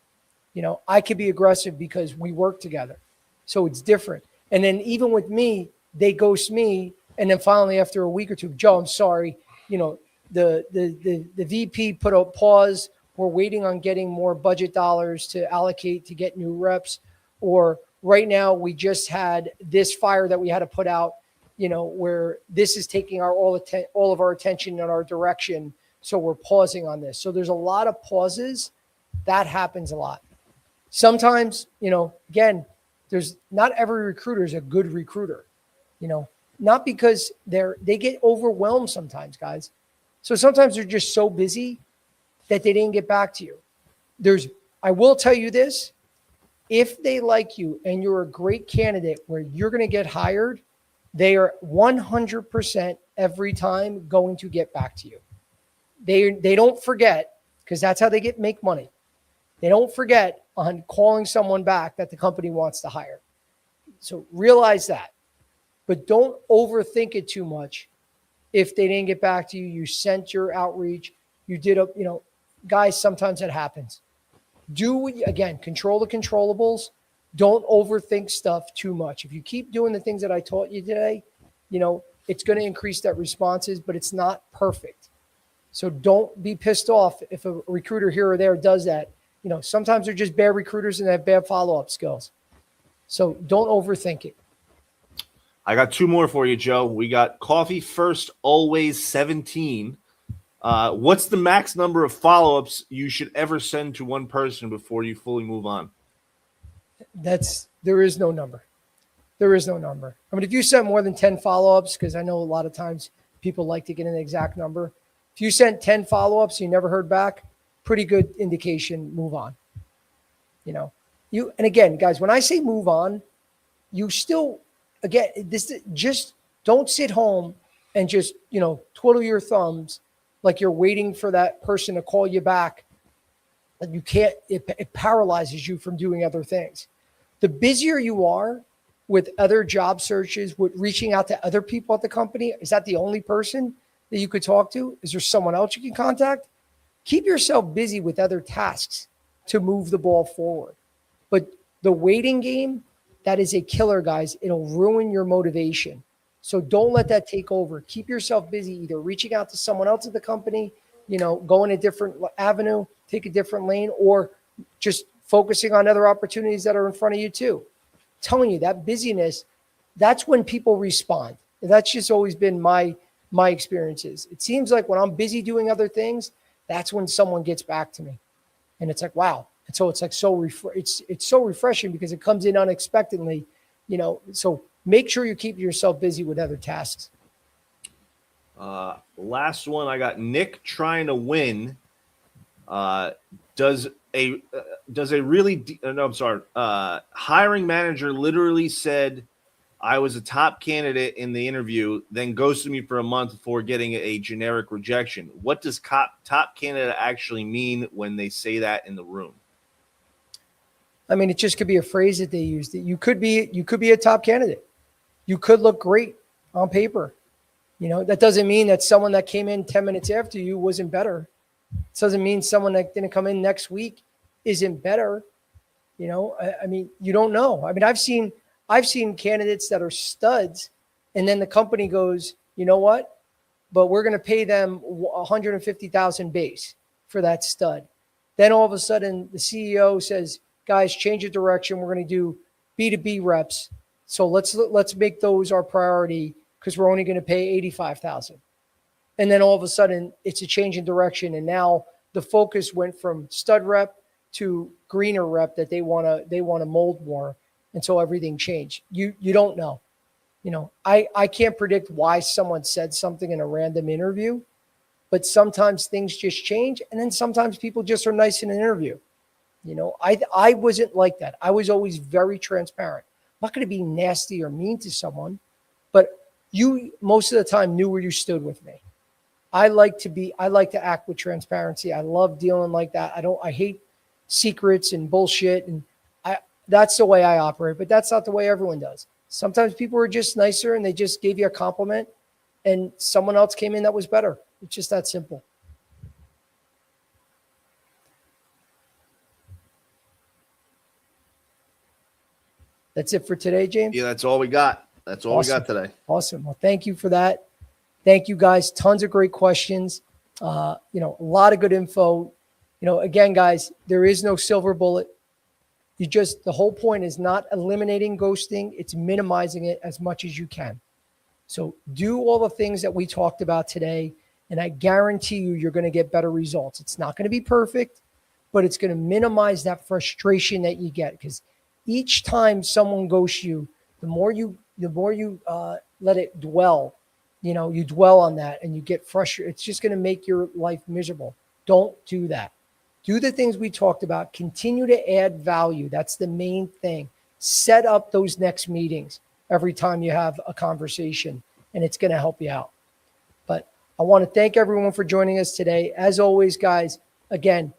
I could be aggressive because we work together. So it's different. And then even with me, they ghost me. And then finally, after a week or two, Joe, I'm sorry. The VP put a pause. We're waiting on getting more budget dollars to allocate to get new reps. Or right now, we just had this fire that we had to put out, where this is taking all of our attention in our direction. So we're pausing on this. So there's a lot of pauses. That happens a lot. Sometimes, again, there's not every recruiter is a good recruiter, not because they get overwhelmed sometimes, guys. So sometimes they're just so busy that they didn't get back to you. I will tell you this, if they like you and you're a great candidate where you're going to get hired, they are 100% every time going to get back to you. They don't forget, because that's how they make money. They don't forget on calling someone back that the company wants to hire. So realize that, but don't overthink it too much. If they didn't get back to you, you sent your outreach, you did guys, sometimes it happens. Control the controllables. Don't overthink stuff too much. If you keep doing the things that I taught you today, it's going to increase that responses, but it's not perfect. So don't be pissed off if a recruiter here or there does that. Sometimes they're just bad recruiters and they have bad follow-up skills. So don't overthink it. I got 2 more for you, Joe. We got Coffee First Always 17. What's the max number of follow-ups you should ever send to one person before you fully move on? There is no number. There is no number. I mean, if you send more than 10 follow-ups, because I know a lot of times people like to get an exact number. If you sent 10 follow-ups, you never heard back, pretty good indication, move on. And again, guys, when I say move on, you still, again, just don't sit home and just, twiddle your thumbs like you're waiting for that person to call you back. And you can't, it paralyzes you from doing other things. The busier you are with other job searches, with reaching out to other people at the company, is that the only person that you could talk to? Is there someone else you can contact? Keep yourself busy with other tasks to move the ball forward. But the waiting game, that is a killer, guys. It'll ruin your motivation. So don't let that take over. Keep yourself busy, either reaching out to someone else at the company, go in a different avenue, take a different lane, or just focusing on other opportunities that are in front of you too. I'm telling you, that busyness, that's when people respond. That's just always been my experiences. It seems like when I'm busy doing other things, that's when someone gets back to me. And it's like, wow. And so it's like it's so refreshing because it comes in unexpectedly, so make sure you keep yourself busy with other tasks. Last one, I got Nick trying to win. Does a hiring manager literally said I was a top candidate in the interview, then ghosted me for a month before getting a generic rejection. What does top candidate actually mean when they say that in the room? I mean, it just could be a phrase that they used. You could be a top candidate. You could look great on paper. That doesn't mean that someone that came in 10 minutes after you wasn't better. It doesn't mean someone that didn't come in next week isn't better. I mean, you don't know. I mean, I've seen candidates that are studs, and then the company goes, you know what? But we're going to pay them $150,000 base for that stud. Then all of a sudden, the CEO says, guys, change the direction. We're going to do B2B reps. So let's make those our priority because we're only going to pay $85,000. And then all of a sudden, it's a change in direction, and now the focus went from stud rep to greener rep that they want to mold more, and so everything changed. You don't know. I can't predict why someone said something in a random interview, but sometimes things just change, and then sometimes people just are nice in an interview. I wasn't like that. I was always very transparent. I'm not going to be nasty or mean to someone, but you most of the time knew where you stood with me. I like to act with transparency. I love dealing like that. I hate secrets and bullshit. And that's the way I operate, but that's not the way everyone does. Sometimes people are just nicer and they just gave you a compliment and someone else came in that was better. It's just that simple. That's it for today, James. Yeah, that's all we got. That's all Awesome. we got today. Awesome. Well, thank you for that. Thank you guys. Tons of great questions. A lot of good info. Again, guys, there is no silver bullet. The whole point is not eliminating ghosting. It's minimizing it as much as you can. So do all the things that we talked about today, and I guarantee you're going to get better results. It's not going to be perfect, but it's going to minimize that frustration that you get, because each time someone ghosts you, the more you let it dwell, you dwell on that and you get frustrated. It's just going to make your life miserable. Don't do that. Do the things we talked about. Continue to add value. That's the main thing. Set up those next meetings every time you have a conversation, and it's going to help you out. But I want to thank everyone for joining us today. As always, guys, again,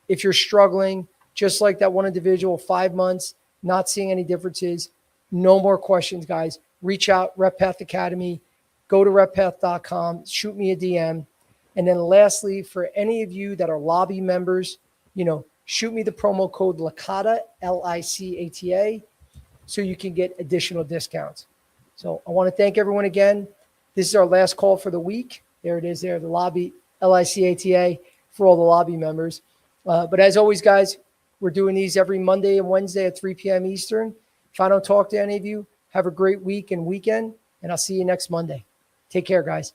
if you're struggling, just like that one individual, 5 months, not seeing any differences, no more questions, guys. Reach out, Rep Path Academy. Go to reppath.com, shoot me a DM. And then lastly, for any of you that are lobby members, shoot me the promo code Licata, Licata, so you can get additional discounts. So I want to thank everyone again. This is our last call for the week. There it is there, the lobby, Licata, for all the lobby members. But as always, guys, we're doing these every Monday and Wednesday at 3 p.m. Eastern. If I don't talk to any of you, have a great week and weekend, and I'll see you next Monday. Take care, guys.